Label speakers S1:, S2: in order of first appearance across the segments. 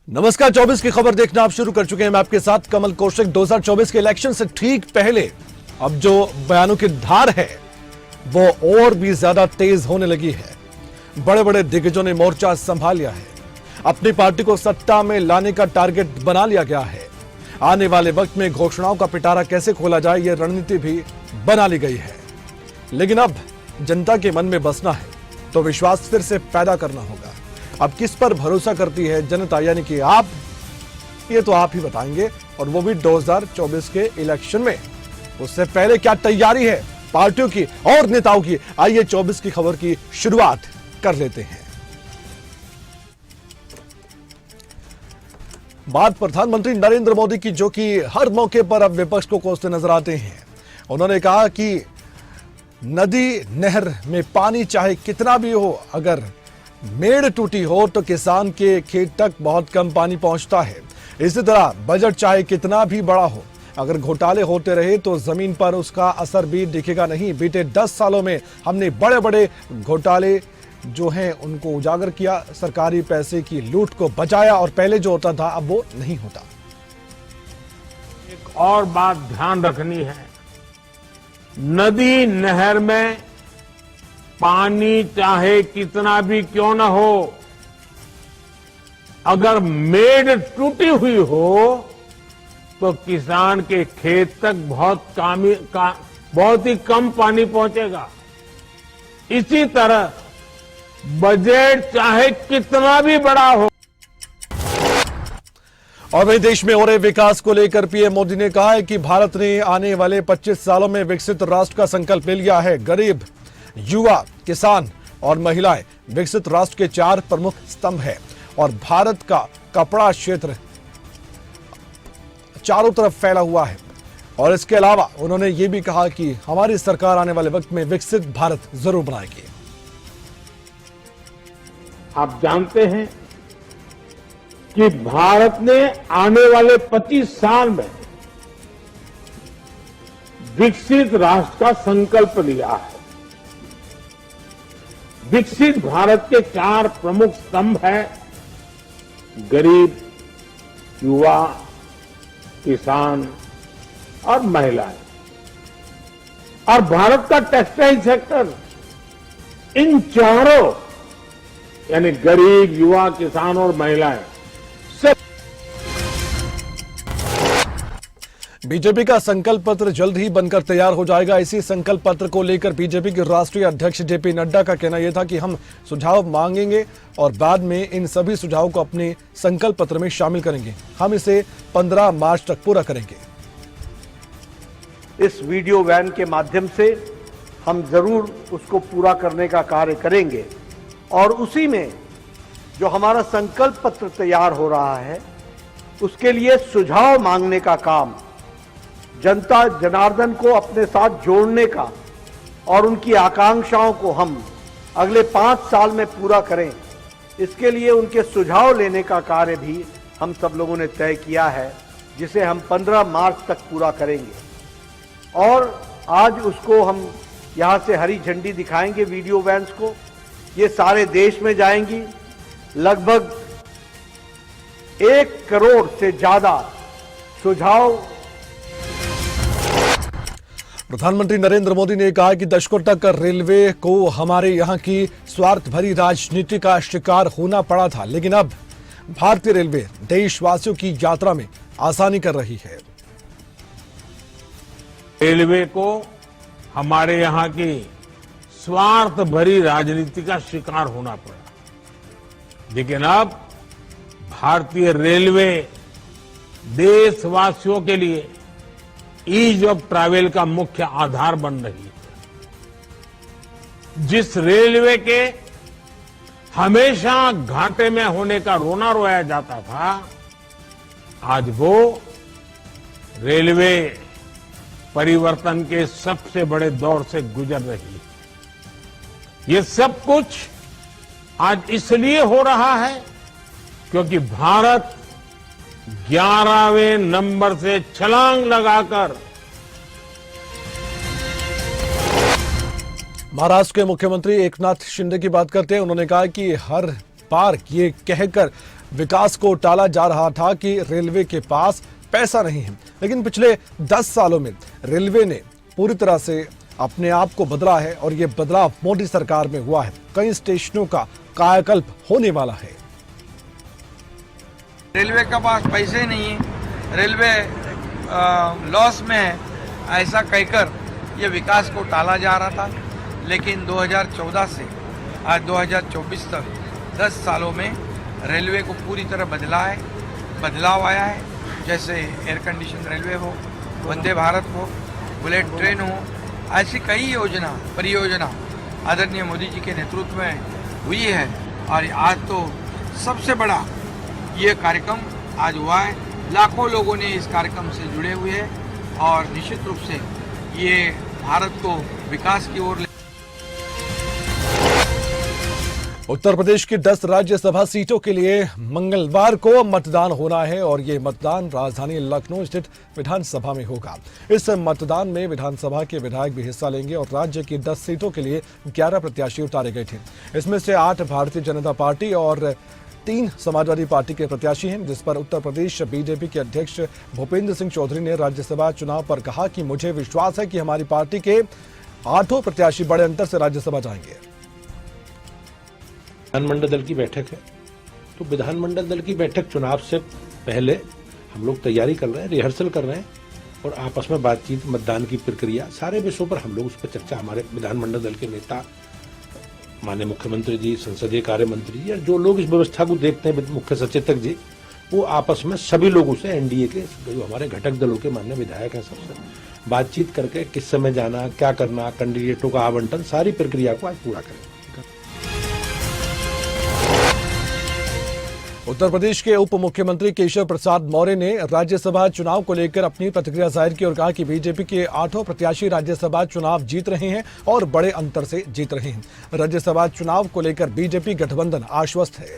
S1: नमस्कार। 24 की खबर देखना आप शुरू कर चुके हैं। मैं आपके साथ कमल कौशिक। 2024 के इलेक्शन से ठीक पहले अब जो बयानों की धार है वो और भी ज्यादा तेज होने लगी है। बड़े बड़े दिग्गजों ने मोर्चा संभाल लिया है। अपनी पार्टी को सत्ता में लाने का टारगेट बना लिया गया है। आने वाले वक्त में घोषणाओं का पिटारा कैसे खोला जाए, यह रणनीति भी बना ली गई है। लेकिन अब जनता के मन में बसना है तो विश्वास फिर से पैदा करना होगा। अब किस पर भरोसा करती है जनता, यानी कि आप, ये तो आप ही बताएंगे, और वो भी 2024 के इलेक्शन में। उससे पहले क्या तैयारी है पार्टियों की और नेताओं की, आइए 24 की खबर की शुरुआत कर लेते हैं। बात प्रधानमंत्री नरेंद्र मोदी की, जो कि हर मौके पर अब विपक्ष को कोसते नजर आते हैं। उन्होंने कहा कि नदी नहर में पानी चाहे कितना भी हो, अगर मेड़ टूटी हो तो किसान के खेत तक बहुत कम पानी पहुंचता है। इसी तरह बजट चाहे कितना भी बड़ा हो, अगर घोटाले होते रहे तो जमीन पर उसका असर भी दिखेगा नहीं। बीते 10 सालों में हमने बड़े बड़े घोटाले जो हैं उनको उजागर किया, सरकारी पैसे की लूट को बचाया, और पहले जो होता था अब वो नहीं होता।
S2: एक और बात ध्यान रखनी है, नदी नहर में पानी चाहे कितना भी क्यों न हो, अगर मेड़ टूटी हुई हो तो किसान के खेत तक बहुत ही कम पानी पहुंचेगा। इसी तरह बजट चाहे कितना भी बड़ा हो।
S1: और वहीं देश में हो रहे विकास को लेकर पीएम मोदी ने कहा है कि भारत ने आने वाले 25 सालों में विकसित राष्ट्र का संकल्प ले लिया है। गरीब, युवा, किसान और महिलाएं विकसित राष्ट्र के 4 प्रमुख स्तंभ है, और भारत का कपड़ा क्षेत्र चारों तरफ फैला हुआ है। और इसके अलावा उन्होंने ये भी कहा कि हमारी सरकार आने वाले वक्त में विकसित भारत जरूर बनाएगी।
S2: आप जानते हैं कि भारत ने आने वाले 25 साल में विकसित राष्ट्र का संकल्प लिया है। विकसित भारत के 4 प्रमुख स्तंभ हैं, गरीब, युवा, किसान और महिलाएं। और भारत का टेक्सटाइल सेक्टर इन चारों, यानी गरीब, युवा, किसान और महिलाएं,
S1: बीजेपी का संकल्प पत्र जल्द ही बनकर तैयार हो जाएगा। इसी संकल्प पत्र को लेकर बीजेपी के राष्ट्रीय अध्यक्ष जेपी नड्डा का कहना यह था कि हम सुझाव मांगेंगे और बाद में इन सभी सुझावों को अपने संकल्प पत्र में शामिल करेंगे। हम इसे 15 मार्च तक पूरा करेंगे।
S3: इस वीडियो वैन के माध्यम से हम जरूर उसको पूरा करने का कार्य करेंगे, और उसी में जो हमारा संकल्प पत्र तैयार हो रहा है उसके लिए सुझाव मांगने का काम, जनता जनार्दन को अपने साथ जोड़ने का और उनकी आकांक्षाओं को हम अगले 5 साल में पूरा करें, इसके लिए उनके सुझाव लेने का कार्य भी हम सब लोगों ने तय किया है, जिसे हम 15 मार्च तक पूरा करेंगे। और आज उसको हम यहां से हरी झंडी दिखाएंगे। वीडियो वैन्स को ये सारे देश में जाएंगी। लगभग 1 करोड़ से ज्यादा सुझाव।
S1: प्रधानमंत्री नरेंद्र मोदी ने कहा कि दशकों तक रेलवे को हमारे यहां की स्वार्थ भरी राजनीति का शिकार होना पड़ा था, लेकिन अब भारतीय रेलवे देशवासियों की यात्रा में आसानी कर रही है।
S2: रेलवे को हमारे यहां की स्वार्थ भरी राजनीति का शिकार होना पड़ा, लेकिन अब भारतीय रेलवे देशवासियों के लिए ईज ऑफ ट्रैवल का मुख्य आधार बन रही है। जिस रेलवे के हमेशा घाटे में होने का रोना रोया जाता था, आज वो रेलवे परिवर्तन के सबसे बड़े दौर से गुजर रही है। ये सब कुछ आज इसलिए हो रहा है क्योंकि भारत 11वें नंबर से छलांग लगाकर
S1: महाराष्ट्र के मुख्यमंत्री एकनाथ शिंदे की बात करते हैं। उन्होंने कहा कि हर बार ये कहकर विकास को टाला जा रहा था कि रेलवे के पास पैसा नहीं है, लेकिन पिछले 10 सालों में रेलवे ने पूरी तरह से अपने आप को बदला है और ये बदलाव मोदी सरकार में हुआ है। कई स्टेशनों का कायाकल्प होने वाला है।
S4: रेलवे के पास पैसे नहीं है, रेलवे लॉस में है, ऐसा कहकर ये विकास को टाला जा रहा था। लेकिन 2014 से आज 2024 तक 10 सालों में रेलवे को पूरी तरह बदलाव आया है। जैसे एयर कंडीशन रेलवे हो, वंदे भारत हो, बुलेट ट्रेन हो, ऐसी कई परियोजना आदरणीय मोदी जी के नेतृत्व में हुई है। और आज तो सबसे बड़ा ये कार्यक्रम आज हुआ है। लाखों लोगों ने इस कार्यक्रम से जुड़े हुए हैं और निश्चित रूप से ये भारत को विकास की ओर।
S1: उत्तर प्रदेश की 10 राज्यसभा सीटों के लिए मंगलवार को मतदान होना है और ये मतदान राजधानी लखनऊ स्थित विधानसभा में होगा। इस मतदान में विधानसभा के विधायक भी हिस्सा लेंगे और राज्य की 10 सीटों के लिए 11 प्रत्याशी उतारे गए थे। इसमें से 8 भारतीय जनता पार्टी और 3 समाजवादी पार्टी के प्रत्याशी हैं, जिस पर उत्तर प्रदेश बीजेपी के अध्यक्ष भूपेंद्र सिंह चौधरी ने राज्यसभा चुनाव पर कहा कि मुझे विश्वास है कि हमारी पार्टी के 8 प्रत्याशी बड़े अंतर से राज्यसभा जाएंगे।
S5: विधानमंडल दल की बैठक है, तो विधानमंडल दल की बैठक चुनाव से पहले हम लोग तैयारी कर रहे हैं, रिहर्सल कर रहे हैं और आपस में बातचीत, मतदान की प्रक्रिया, सारे विषयों पर हम लोग उस पर चर्चा, हमारे विधानमंडल दल के नेता, माननीय मुख्यमंत्री जी, संसदीय कार्य मंत्री जी, और जो लोग इस व्यवस्था को देखते हैं, मुख्य सचेतक जी, वो आपस में सभी लोगों से, एनडीए के जो हमारे घटक दलों के माननीय विधायक हैं, सबसे बातचीत करके किस समय जाना, क्या करना, कैंडिडेटों का आवंटन, सारी प्रक्रिया को आज पूरा करें।
S1: उत्तर प्रदेश के उप मुख्यमंत्री केशव प्रसाद मौर्य ने राज्यसभा चुनाव को लेकर अपनी प्रतिक्रिया जाहिर की और कहा कि बीजेपी के 8 प्रत्याशी राज्यसभा चुनाव जीत रहे हैं और बड़े अंतर से जीत रहे हैं। राज्यसभा चुनाव को लेकर बीजेपी गठबंधन आश्वस्त है।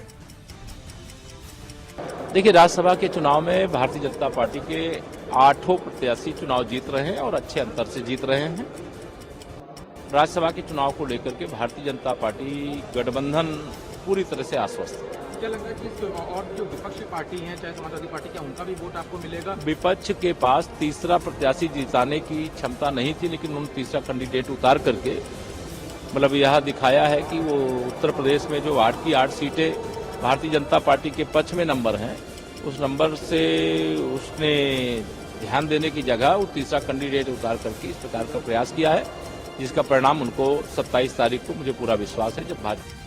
S6: देखिए, राज्यसभा के चुनाव में भारतीय जनता पार्टी के 8 प्रत्याशी चुनाव जीत रहे हैं और अच्छे अंतर से जीत रहे हैं। राज्यसभा के चुनाव को लेकर के भारतीय जनता पार्टी गठबंधन पूरी तरह से आश्वस्त है।
S7: क्या लगता है कि और जो विपक्षी पार्टी हैं, चाहे समाजवादी पार्टी, क्या उनका भी वोट आपको मिलेगा?
S6: विपक्ष के पास तीसरा प्रत्याशी जिताने की क्षमता नहीं थी, लेकिन उन्होंने तीसरा कैंडिडेट उतार करके मतलब यह दिखाया है कि वो उत्तर प्रदेश में जो 8 की 8 सीटें भारतीय जनता पार्टी के पक्ष में नंबर हैं, उस नंबर से उसने ध्यान देने की जगह वो तीसरा कैंडिडेट उतार करके इस प्रकार का प्रयास किया है, जिसका परिणाम उनको 27 तारीख को मुझे पूरा विश्वास है जब भाजपा।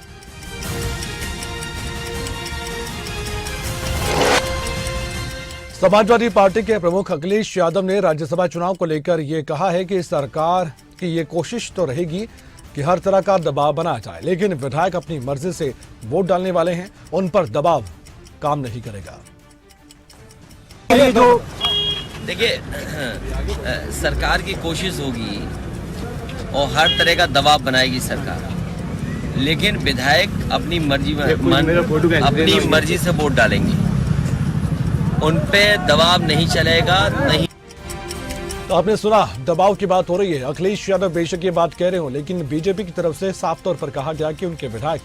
S1: समाजवादी पार्टी के प्रमुख अखिलेश यादव ने राज्यसभा चुनाव को लेकर ये कहा है कि सरकार की ये कोशिश तो रहेगी कि हर तरह का दबाव बनाया जाए, लेकिन विधायक अपनी मर्जी से वोट डालने वाले हैं, उन पर दबाव काम नहीं करेगा।
S8: देखिए, सरकार की कोशिश होगी और हर तरह का दबाव बनाएगी सरकार, लेकिन विधायक अपनी मर्जी से वोट डालेंगे, उन पे दबाव नहीं चलेगा। नहीं
S1: तो आपने सुना, दबाव की बात हो रही है। अखिलेश यादव बेशक ये बात कह रहे हो, लेकिन बीजेपी की तरफ से साफ तौर पर कहा गया कि उनके विधायक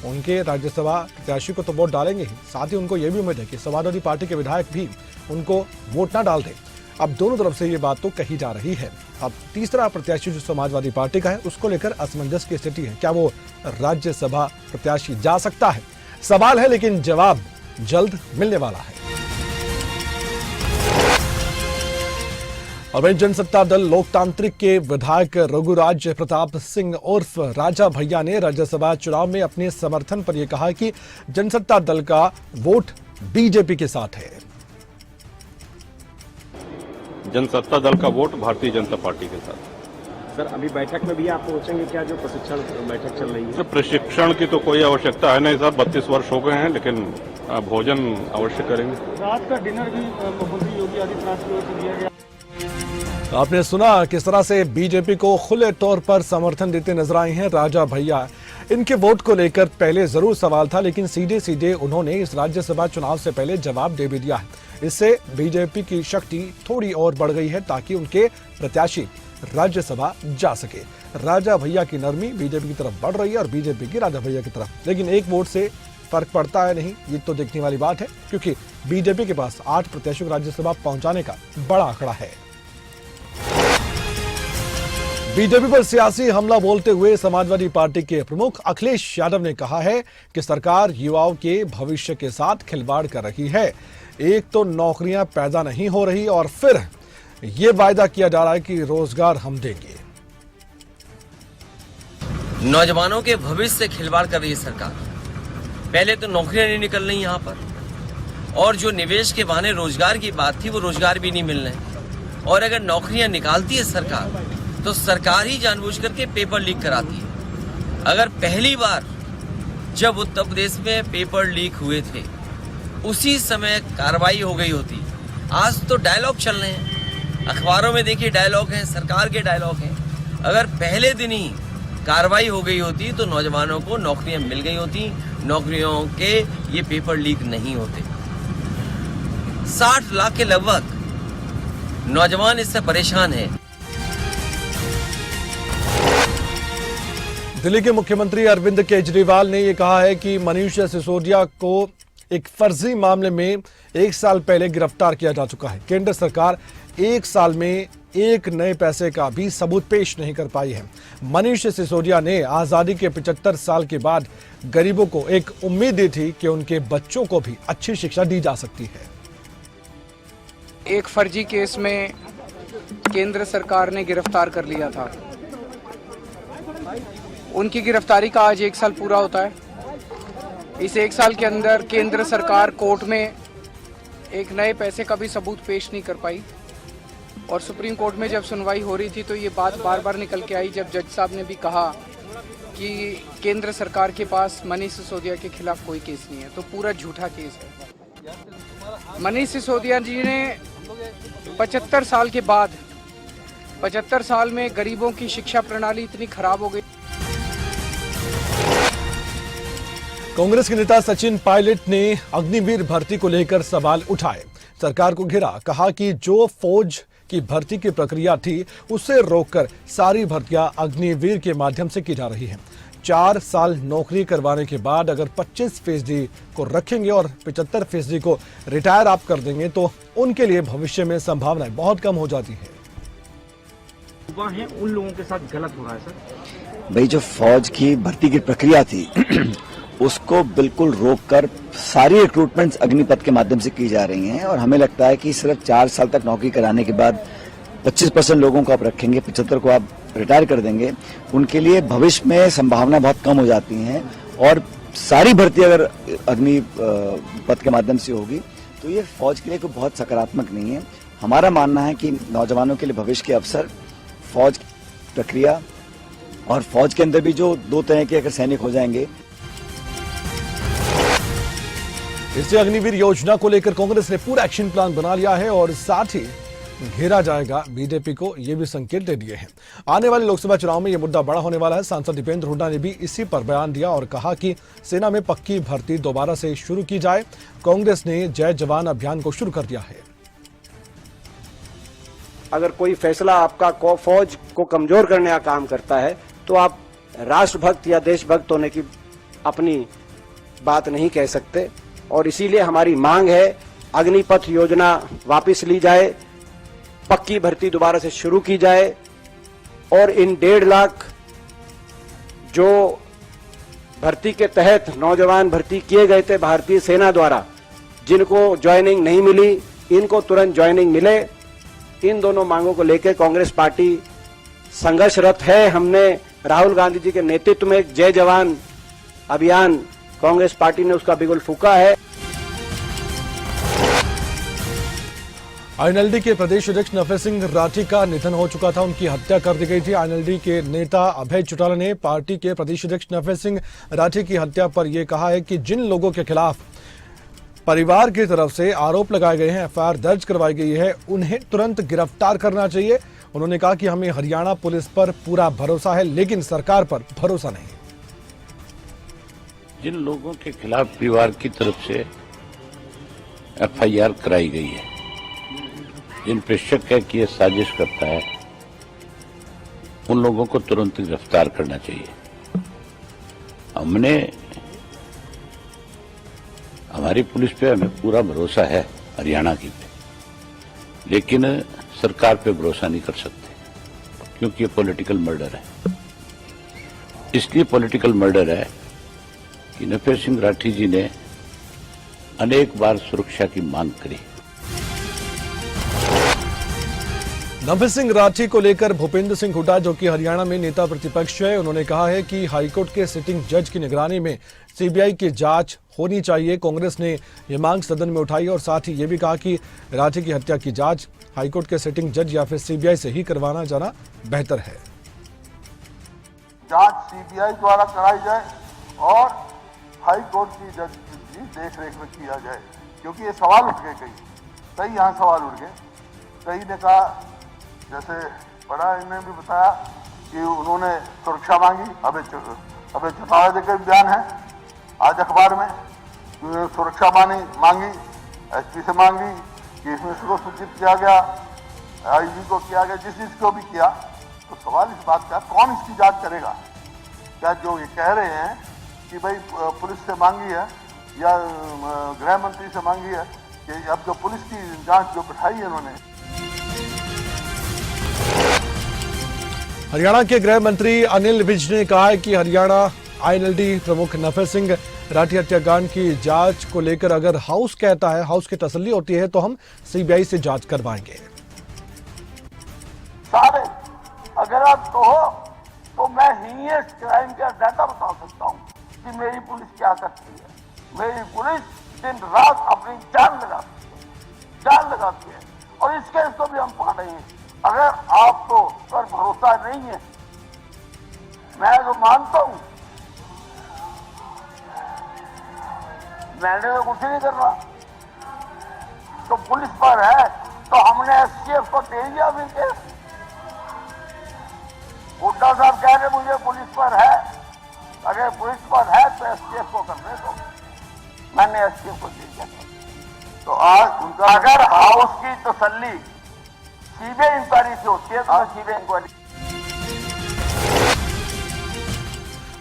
S1: उनके राज्यसभा प्रत्याशी को तो वोट डालेंगे ही, साथ ही उनको यह भी उम्मीद है कि समाजवादी पार्टी के विधायक भी उनको वोट ना डाल दें। अब दोनों तरफ से ये बात तो कही जा रही है। अब तीसरा प्रत्याशी जो समाजवादी पार्टी का है, उसको लेकर असमंजस की स्थिति है। क्या वो राज्यसभा प्रत्याशी जा सकता है? सवाल है, लेकिन जवाब जल्द मिलने वाला है। और वहीं जनसत्ता दल लोकतांत्रिक के विधायक रघुराज प्रताप सिंह उर्फ राजा भैया ने राज्यसभा चुनाव में अपने समर्थन पर यह कहा कि जनसत्ता दल का वोट बीजेपी के साथ है।
S9: जनसत्ता दल का वोट भारतीय जनता पार्टी के साथ।
S10: सर, अभी बैठक में भी आप पहुंचेंगे क्या, जो प्रशिक्षण बैठक चल रही है?
S9: प्रशिक्षण की तो कोई आवश्यकता है नहीं सर, 32 वर्ष हो गए हैं, लेकिन भोजन अवश्य करेंगे।
S10: रात का डिनर भी मुख्यमंत्री योगी आदित्यनाथ की ओर से दिया गया।
S1: आपने सुना किस तरह से बीजेपी को खुले तौर पर समर्थन देते नजर आए हैं राजा भैया। इनके वोट को लेकर पहले जरूर सवाल था, लेकिन सीधे सीधे उन्होंने इस राज्यसभा चुनाव से पहले जवाब दे भी दिया है। इससे बीजेपी की शक्ति थोड़ी और बढ़ गई है ताकि उनके प्रत्याशी राज्यसभा जा सके। राजा भैया की नरमी बीजेपी की तरफ बढ़ रही है और बीजेपी की राजा भैया की तरफ, लेकिन एक वोट से फर्क पड़ता है नहीं, ये तो देखने वाली बात है, क्योंकि बीजेपी के पास 8 प्रत्याशियों को राज्यसभा पहुंचाने का बड़ा आंकड़ा है। बीजेपी पर सियासी हमला बोलते हुए समाजवादी पार्टी के प्रमुख अखिलेश यादव ने कहा है कि सरकार युवाओं के भविष्य के साथ खिलवाड़ कर रही है। एक तो नौकरियां पैदा नहीं हो रही और फिर ये वायदा किया जा रहा है कि रोजगार हम देंगे।
S8: नौजवानों के भविष्य से खिलवाड़ कर रही है सरकार। पहले तो नौकरियां नहीं निकल रही यहाँ पर, और जो निवेश के बहाने रोजगार की बात थी वो रोजगार भी नहीं मिल रहे। और अगर नौकरियां निकालती है सरकार तो सरकार ही जानबूझ करके पेपर लीक कराती है। अगर पहली बार जब उत्तर प्रदेश में पेपर लीक हुए थे उसी समय कार्रवाई हो गई होती। आज तो डायलॉग चल रहे हैं, अखबारों में देखिए डायलॉग हैं, सरकार के डायलॉग हैं। अगर पहले दिन ही कार्रवाई हो गई होती तो नौजवानों को नौकरियां मिल गई होती, नौकरियों के ये पेपर लीक नहीं होते। 60 लाख के लगभग नौजवान इससे परेशान हैं।
S1: दिल्ली के मुख्यमंत्री अरविंद केजरीवाल ने यह कहा है कि मनीष सिसोदिया को एक फर्जी मामले में 1 साल पहले गिरफ्तार किया जा चुका है। केंद्र सरकार 1 साल में एक नए पैसे का भी सबूत पेश नहीं कर पाई है। मनीष सिसोदिया ने आजादी के 75 साल के बाद गरीबों को एक उम्मीद दी थी कि उनके बच्चों को भी अच्छी शिक्षा दी जा सकती है।
S11: एक फर्जी केस में केंद्र सरकार ने गिरफ्तार कर लिया था। उनकी गिरफ्तारी का आज 1 साल पूरा होता है। इस 1 साल के अंदर केंद्र सरकार कोर्ट में एक नए पैसे का भी सबूत पेश नहीं कर पाई, और सुप्रीम कोर्ट में जब सुनवाई हो रही थी तो ये बात बार बार निकल के आई, जब जज साहब ने भी कहा कि केंद्र सरकार के पास मनीष सिसोदिया के खिलाफ कोई केस नहीं है, तो पूरा झूठा केस है। मनीष सिसोदिया जी ने 75 साल के बाद 75 साल में गरीबों की शिक्षा प्रणाली इतनी खराब हो गई।
S1: कांग्रेस के नेता सचिन पायलट ने अग्निवीर भर्ती को लेकर सवाल उठाए, सरकार को घेरा, कहा कि जो फौज की भर्ती की प्रक्रिया थी उसे रोककर सारी भर्तियां अग्निवीर के माध्यम से की जा रही हैं। 4 साल नौकरी करवाने के बाद अगर 25% को रखेंगे और 75% को रिटायर आप कर देंगे तो उनके लिए भविष्य में संभावनाएं बहुत कम हो जाती है।
S10: है उन लोगों के साथ गलत हो रहा है सर।
S12: भाई जो फौज की भर्ती की प्रक्रिया थी उसको बिल्कुल रोककर सारी रिक्रूटमेंट्स अग्निपथ के माध्यम से की जा रही हैं, और हमें लगता है कि सिर्फ 4 साल तक नौकरी कराने के बाद 25% लोगों को आप रखेंगे, 75 को आप रिटायर कर देंगे, उनके लिए भविष्य में संभावना बहुत कम हो जाती हैं। और सारी भर्ती अगर अग्निपथ के माध्यम से होगी तो ये फौज के लिए कोई बहुत सकारात्मक नहीं है। हमारा मानना है कि नौजवानों के लिए भविष्य के अवसर, फौज की प्रक्रिया और फौज के अंदर भी जो 2 तरह के अगर सैनिक हो जाएंगे।
S1: इससे अग्निवीर योजना को लेकर कांग्रेस ने पूरा एक्शन प्लान बना लिया है और साथ ही घेरा जाएगा बीजेपी को, ये भी संकेत दे दिए हैं। आने वाले लोकसभा चुनाव में यह मुद्दा बड़ा होने वाला है। सांसद दीपेंद्र हुड्डा ने भी इसी पर बयान दिया और कहा कि सेना में पक्की भर्ती दोबारा से शुरू की जाए। कांग्रेस ने जय जवान अभियान को शुरू कर दिया है।
S3: अगर कोई फैसला आपका फौज को कमजोर करने का काम करता है तो आप राष्ट्रभक्त या देशभक्त होने की अपनी बात नहीं कह सकते, और इसीलिए हमारी मांग है अग्निपथ योजना वापस ली जाए, पक्की भर्ती दोबारा से शुरू की जाए, और इन 1.5 लाख जो भर्ती के तहत नौजवान भर्ती किए गए थे भारतीय सेना द्वारा, जिनको ज्वाइनिंग नहीं मिली, इनको तुरंत ज्वाइनिंग मिले। इन दोनों मांगों को लेकर कांग्रेस पार्टी संघर्षरत है। हमने राहुल गांधी जी के नेतृत्व में एक जय जवान अभियान कांग्रेस पार्टी ने उसका बिगुल फूंका है।
S1: आईएनएलडी के प्रदेश अध्यक्ष नफे सिंह राठी का निधन हो चुका था, उनकी हत्या कर दी गई थी। आईएनएलडी के नेता अभय चौटाला ने पार्टी के प्रदेश अध्यक्ष नफे सिंह राठी की हत्या पर यह कहा है कि जिन लोगों के खिलाफ परिवार की तरफ से आरोप लगाए गए हैं, एफआईआर दर्ज करवाई गई है, उन्हें तुरंत गिरफ्तार करना चाहिए। उन्होंने कहा कि हमें हरियाणा पुलिस पर पूरा भरोसा है लेकिन सरकार पर भरोसा नहीं।
S13: जिन लोगों के खिलाफ परिवार की तरफ से एफआईआर कराई गई है, जिन पर शक है कि यह साजिश करता है, उन लोगों को तुरंत गिरफ्तार करना चाहिए। हमने हमारी पुलिस पे हमें पूरा भरोसा है, हरियाणा की पे, लेकिन सरकार पे भरोसा नहीं कर सकते क्योंकि ये पॉलिटिकल मर्डर है। इसलिए पॉलिटिकल मर्डर है कि नफे सिंह राठी जी ने अनेक बार सुरक्षा की मांग करी।
S1: नफे सिंह राठी को लेकर भूपेंद्र सिंह हुड्डा, जो कि हरियाणा में नेता प्रतिपक्ष है, उन्होंने कहा है कि हाईकोर्ट के सिटिंग जज की निगरानी में सीबीआई की जांच होनी चाहिए। कांग्रेस ने यह मांग सदन में उठाई और साथ ही ये भी कहा कि राठी की हत्या की जांच हाईकोर्ट के सिटिंग जज या फिर सीबीआई से ही करवाना जाना बेहतर है।
S3: जांच सीबीआई द्वारा कराई जाए और हाईकोर्ट की जज की देखरेख में किया जाए, क्योंकि ये सवाल उठ गए, कई यहाँ सवाल उठ गए। कई ने कहा, जैसे बड़ा इन्होंने भी बताया कि उन्होंने सुरक्षा मांगी। अबे चौटाला जी का बयान है आज अखबार में, सुरक्षा मांगी, एसपी से मांगी कि इसमें इसको सूचित किया गया, आईजी को किया गया, जिस को भी किया। तो सवाल इस बात का, कौन इसकी जांच करेगा? क्या जो ये कह रहे हैं कि भाई पुलिस से मांगी है या गृह मंत्री से मांगी है, कि अब जो पुलिस की जांच जो बिठाई है उन्होंने।
S1: हरियाणा के गृह मंत्री अनिल विज ने कहा है कि हरियाणा आईएनएलडी प्रमुख नफे सिंह राठी हत्याकांड की जांच को लेकर अगर हाउस कहता है, हाउस की तसल्ली होती है, तो हम सीबीआई से जांच करवाएंगे।
S3: सारे अगर आप कहो तो मैं हीनियस क्राइम का डाटा बता सकता हूँ कि मेरी पुलिस क्या करती है। मेरी पुलिस दिन रात अपनी जान लगाती है और इस केस को भी हम पा रहे हैं। अगर आपको पर भरोसा नहीं है, मैं तो मानता हूं, मैंने तो कुछ नहीं कर रहा, तो पुलिस पर है तो हमने एसटीएफ को दे दिया फिर केस। हुड्डा साहब कह रहे मुझे पुलिस पर है, अगर पुलिस पर है तो एसटीएफ को करने दो, मैंने एसटीएफ को दे दिया। तो आज उनका अगर हाउस की तसल्ली सीबीआई इंक्वायरी से होती है तो सीबीआई इंक्वायरी।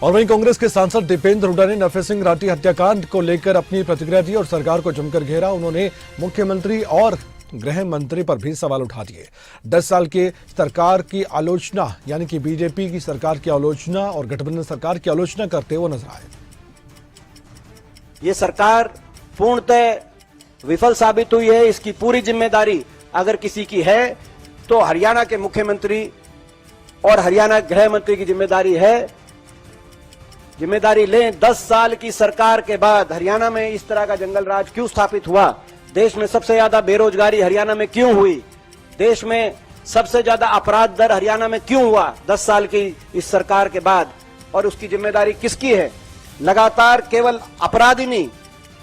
S1: और वहीं कांग्रेस के सांसद दीपेंद्र हुड्डा ने नफे सिंह राठी हत्याकांड को लेकर अपनी प्रतिक्रिया दी और सरकार को जमकर घेरा। उन्होंने मुख्यमंत्री और गृह मंत्री पर भी सवाल उठा दिए। 10 साल के सरकार की आलोचना, यानी कि बीजेपी की सरकार की आलोचना और गठबंधन सरकार की आलोचना करते हुए नजर आए।
S14: ये सरकार पूर्णतः विफल साबित हुई है। इसकी पूरी जिम्मेदारी अगर किसी की है तो हरियाणा के मुख्यमंत्री और हरियाणा गृह मंत्री की जिम्मेदारी है। जिम्मेदारी लें। 10 साल की सरकार के बाद हरियाणा में इस तरह का जंगल राज क्यों स्थापित हुआ? देश में सबसे ज्यादा बेरोजगारी हरियाणा में क्यों हुई? देश में सबसे ज्यादा अपराध दर हरियाणा में क्यों हुआ 10 साल की इस सरकार के बाद? और उसकी जिम्मेदारी किसकी है? लगातार केवल अपराध ही नहीं,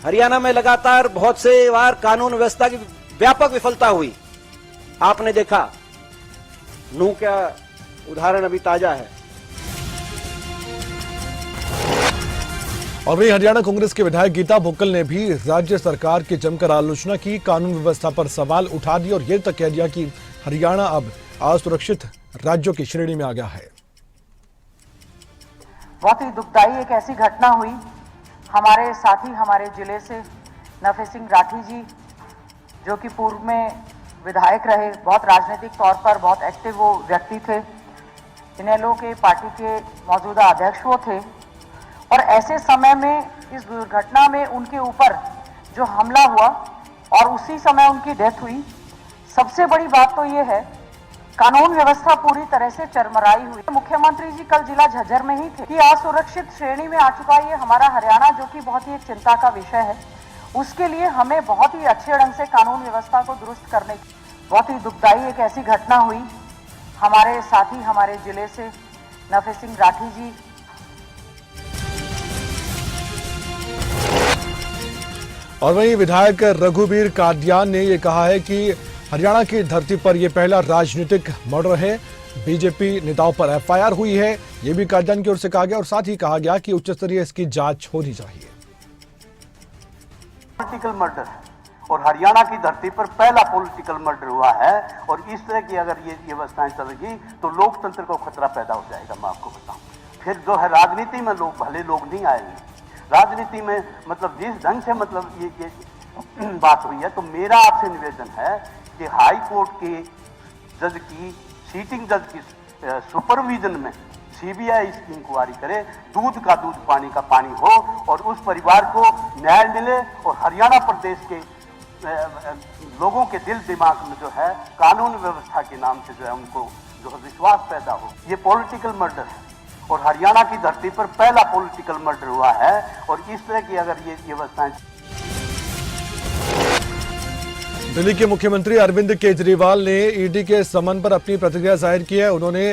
S14: हरियाणा में लगातार बहुत से बार कानून व्यवस्था की व्यापक विफलता हुई। आपने देखा, नूह का उदाहरण अभी ताजा है।
S1: और वहीं हरियाणा कांग्रेस के विधायक गीता भुक्कल ने भी राज्य सरकार की जमकर आलोचना की, कानून व्यवस्था पर सवाल उठा दिए और ये तक कह दिया कि हरियाणा अब असुरक्षित राज्यों की श्रेणी में आ गया है।
S15: बहुत ही दुखदाई एक ऐसी घटना हुई हमारे साथी, हमारे जिले से नफे सिंह राठी जी, जो कि पूर्व में विधायक रहे, बहुत राजनीतिक तौर पर बहुत एक्टिव वो व्यक्ति थे। इनेलो के पार्टी के मौजूदा अध्यक्ष वो थे और ऐसे समय में इस दुर्घटना में उनके ऊपर जो हमला हुआ और उसी समय उनकी डेथ हुई। सबसे बड़ी बात तो ये है, कानून व्यवस्था पूरी तरह से चरमराई हुई। मुख्यमंत्री जी कल जिला झज्जर में ही थे कि असुरक्षित श्रेणी में आ चुका ये हमारा हरियाणा, जो कि बहुत ही एक चिंता का विषय है। उसके लिए हमें बहुत ही अच्छे ढंग से कानून व्यवस्था को दुरुस्त करने की, बहुत ही दुखदाई एक ऐसी घटना हुई हमारे साथी, हमारे जिले से नफे सिंह राठी जी।
S1: और वहीं विधायक रघुवीर कादियान ने यह कहा है कि हरियाणा की धरती पर यह पहला राजनीतिक मर्डर है। बीजेपी नेताओं पर एफआईआर हुई है, यह भी कादियान की ओर से कहा गया और साथ ही कहा गया कि उच्च स्तरीय इसकी जांच होनी चाहिए।
S3: पॉलिटिकल मर्डर और हरियाणा की धरती पर पहला पॉलिटिकल मर्डर हुआ है और इस तरह की अगर ये व्यवस्थाएं चलेगी तो लोकतंत्र को खतरा पैदा हो जाएगा। मैं आपको बताऊं, फिर जो है राजनीति में लोग भले लोग नहीं आएंगे। राजनीति में मतलब जिस ढंग से मतलब ये बात हुई है, तो मेरा आपसे निवेदन है कि हाई कोर्ट के जज की सीटिंग जज की सुपरविजन में सीबीआई इसकी इंक्वायरी करे, दूध का दूध पानी का पानी हो और उस परिवार को न्याय मिले और हरियाणा प्रदेश के लोगों के दिल दिमाग में जो है कानून व्यवस्था के नाम से जो है उनको जो है विश्वास पैदा हो। ये पॉलिटिकल मर्डर है और हरियाणा की धरती पर पहला पॉलिटिकल मर्डर हुआ है और इस तरह की अगर ये व्यवस्थाएं।
S1: दिल्ली के मुख्यमंत्री अरविंद केजरीवाल ने ईडी के समन पर अपनी प्रतिक्रिया जाहिर की है। उन्होंने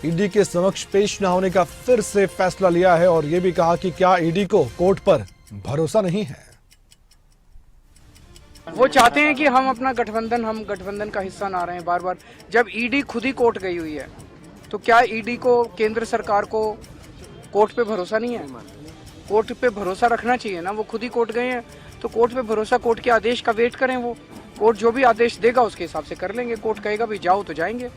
S1: ईडी के समक्ष पेश न होने का फिर से फैसला लिया है और यह भी कहा कि क्या ईडी को कोर्ट पर भरोसा नहीं है।
S11: वो चाहते हैं कि हम गठबंधन का हिस्सा ना रहे बार बार। जब ईडी खुद ही कोर्ट गई हुई है तो क्या ईडी को, केंद्र सरकार को कोर्ट पे भरोसा नहीं है? कोर्ट पे भरोसा रखना चाहिए ना। वो खुद ही कोर्ट गए हैं तो कोर्ट पे भरोसा, कोर्ट के आदेश का वेट करें। वो कोर्ट जो भी आदेश देगा उसके हिसाब से कर लेंगे। कोर्ट कहेगा भी जाओ तो जाएंगे।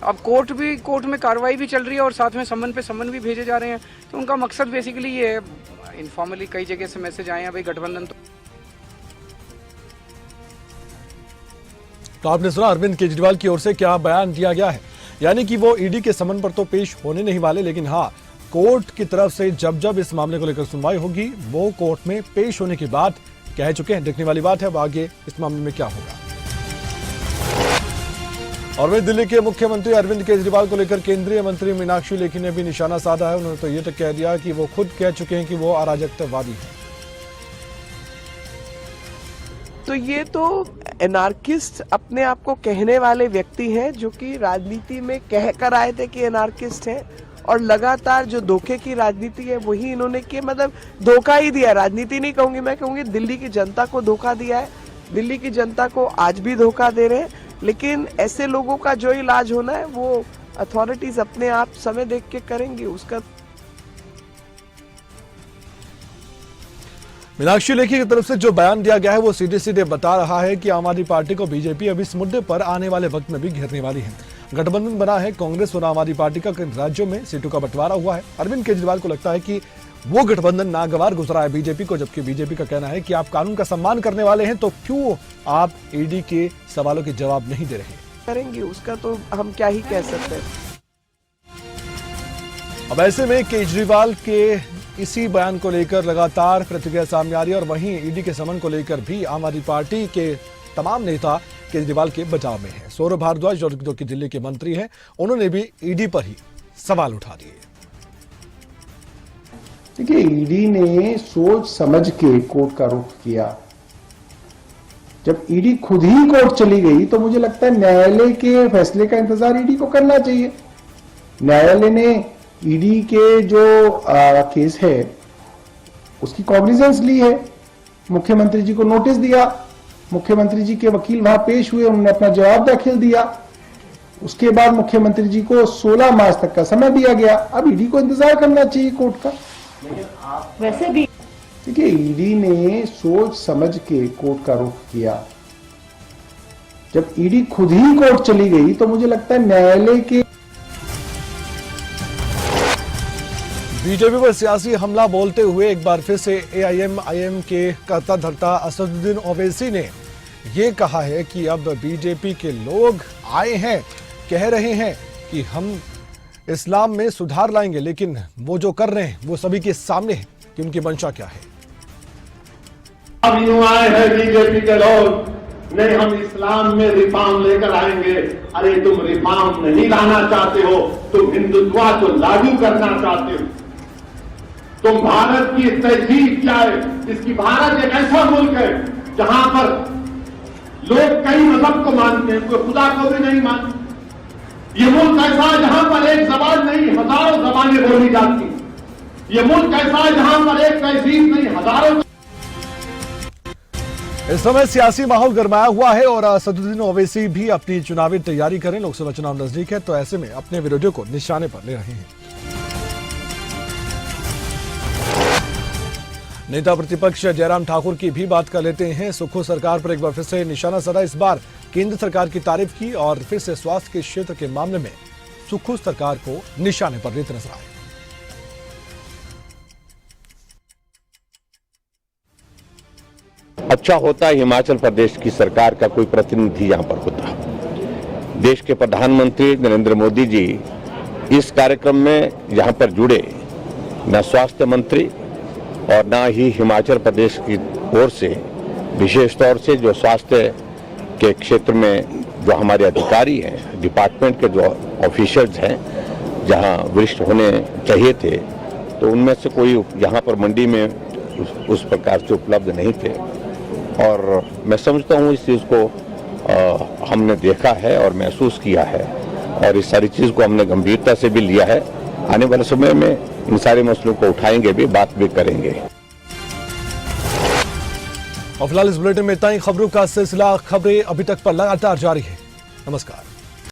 S11: अब कोर्ट में कार्रवाई भी चल रही है और साथ में समन पे समन भी भेजे जा रहे हैं। तो उनका मकसद बेसिकली ये है, इनफॉर्मली कई जगह से मैसेज आए हैं भाई गठबंधन
S1: तो आपने सुना अरविंद केजरीवाल की ओर से क्या बयान दिया गया है, यानी कि वो ईडी के समन पर तो पेश होने नहीं वाले, लेकिन हाँ कोर्ट की तरफ से जब इस मामले को लेकर सुनवाई होगी वो कोर्ट में पेश होने की बात कह चुके हैं। देखने वाली बात है अब आगे इस मामले में क्या होगा। और वहीं दिल्ली के मुख्यमंत्री अरविंद केजरीवाल को लेकर केंद्रीय मंत्री मीनाक्षी लेखी ने भी निशाना साधा है। उन्होंने तो ये तक कह दिया कि वो खुद कह चुके हैं कि वो अराजकतावादी हैं।
S16: तो ये तो एनार्किस्ट अपने आप को कहने वाले व्यक्ति हैं जो कि राजनीति में कह कर आए थे कि एनार्किस्ट हैं और लगातार जो धोखे की राजनीति है वही इन्होंने की, मतलब धोखा ही दिया। राजनीति नहीं कहूंगी, मैं कहूंगी दिल्ली की जनता को धोखा दिया है। दिल्ली की जनता को आज भी धोखा दे रहे हैं, लेकिन ऐसे लोगों का जो इलाज होना है वो अथॉरिटीज अपने आप समय देख के करेंगी। उसका
S1: मीनाक्षी लेखी की तरफ से जो बयान दिया गया है वो सीधे सीधे बता रहा है कि आम आदमी पार्टी को बीजेपी अब इस मुद्दे पर आने वाले वक्त में भी घेरने वाली है। गठबंधन बना है कांग्रेस और आम आदमी पार्टी का, कई राज्यों में सीटों का बंटवारा हुआ है। अरविंद केजरीवाल को लगता है कि वो गठबंधन नागवार गुजरा है बीजेपी को, जबकि बीजेपी का कहना है कि आप कानून का सम्मान करने वाले हैं तो क्यों आप ईडी के सवालों के जवाब नहीं दे रहे
S16: करेंगे। उसका तो हम क्या ही कह सकते हैं।
S1: अब ऐसे में केजरीवाल के इसी बयान को लेकर लगातार प्रतिक्रिया सामने आ रही है और वहीं ईडी के समन को लेकर भी आम आदमी पार्टी के तमाम नेता केजरीवाल के बचाव में हैं। सौरभ भारद्वाज जो कि दिल्ली के मंत्री हैं, उन्होंने भी ईडी पर ही सवाल उठा दिए।
S17: देखिए, ईडी ने सोच समझ के कोर्ट का रुख किया। जब ईडी खुद ही कोर्ट चली गई तो मुझे लगता है न्यायालय के फैसले का इंतजार ईडी को करना चाहिए। न्यायालय ने ईडी के जो केस है उसकी कॉग्निजेंस ली है, मुख्यमंत्री जी को नोटिस दिया, मुख्यमंत्री जी के वकील वहां पेश हुए, उन्होंने अपना जवाब दाखिल दिया। उसके बाद मुख्यमंत्री जी को 16 मार्च तक का समय दिया गया। अब ईडी को इंतजार करना चाहिए कोर्ट का।
S16: वैसे भी
S17: देखिए, ईडी ने सोच समझ के कोर्ट का रुख किया। जब ईडी खुद ही कोर्ट चली गई तो मुझे लगता है न्यायालय के
S1: बीजेपी पर सियासी हमला बोलते हुए एक बार फिर से एआईएमआईएम के कर्ता धर्ता असदुद्दीन ओवैसी ने ये कहा है कि अब बीजेपी के लोग आए हैं, कह रहे हैं कि हम इस्लाम में सुधार लाएंगे, लेकिन वो जो कर रहे हैं वो सभी के सामने है कि उनकी मंशा क्या है।
S18: अब यूं आए हैं बीजेपी के लोग, नहीं हम इस्लाम में रिफॉर्म लेकर आएंगे। अरे तुम रिफॉर्म नहीं लाना चाहते हो, तुम हिंदुत्व को लागू करना चाहते हो। तुम भारत की तहजीब क्या है? इसकी भारत एक ऐसा मुल्क है जहां पर लोग कई मजहब को मानते हैं, कोई खुदा को भी नहीं मानते। ये मुल्क ऐसा है जहां पर एक जबान नहीं हजारों जबानें बोली जाती। ये मुल्क ऐसा है जहां पर एक तहजीब नहीं हजारों।
S1: इस समय सियासी माहौल गरमाया हुआ है और असदुद्दीन ओवैसी भी अपनी चुनावी तैयारी करें। लोकसभा चुनाव नजदीक है तो ऐसे में अपने विरोधियों को निशाने पर ले रहे हैं। नेता प्रतिपक्ष जयराम ठाकुर की भी बात कर लेते हैं। सुक्खू सरकार पर एक बार फिर से निशाना साधा। इस बार केंद्र सरकार की तारीफ की और फिर से स्वास्थ्य के क्षेत्र के मामले में सुक्खू सरकार को निशाने पर लेते नजर आए।
S19: अच्छा होता हिमाचल प्रदेश की सरकार का कोई प्रतिनिधि यहाँ पर होता। देश के प्रधानमंत्री नरेंद्र मोदी जी इस कार्यक्रम में यहाँ पर जुड़े, न स्वास्थ्य मंत्री और न ही हिमाचल प्रदेश की ओर से, विशेष तौर से जो स्वास्थ्य के क्षेत्र में जो हमारे अधिकारी हैं, डिपार्टमेंट के जो ऑफिशियल्स हैं, जहाँ वरिष्ठ होने चाहिए थे, तो उनमें से कोई यहाँ पर मंडी में उस प्रकार से उपलब्ध नहीं थे। और मैं समझता हूँ इस चीज़ को हमने देखा है और महसूस किया है, और इस सारी चीज़ को हमने गंभीरता से भी लिया है। आने वाले समय में इन सारे मसलों को उठाएंगे भी, बात भी करेंगे।
S1: और फिलहाल इस बुलेटिन में इतना ही। खबरों का सिलसिला, खबरें अभी तक पर लगातार जारी है। नमस्कार।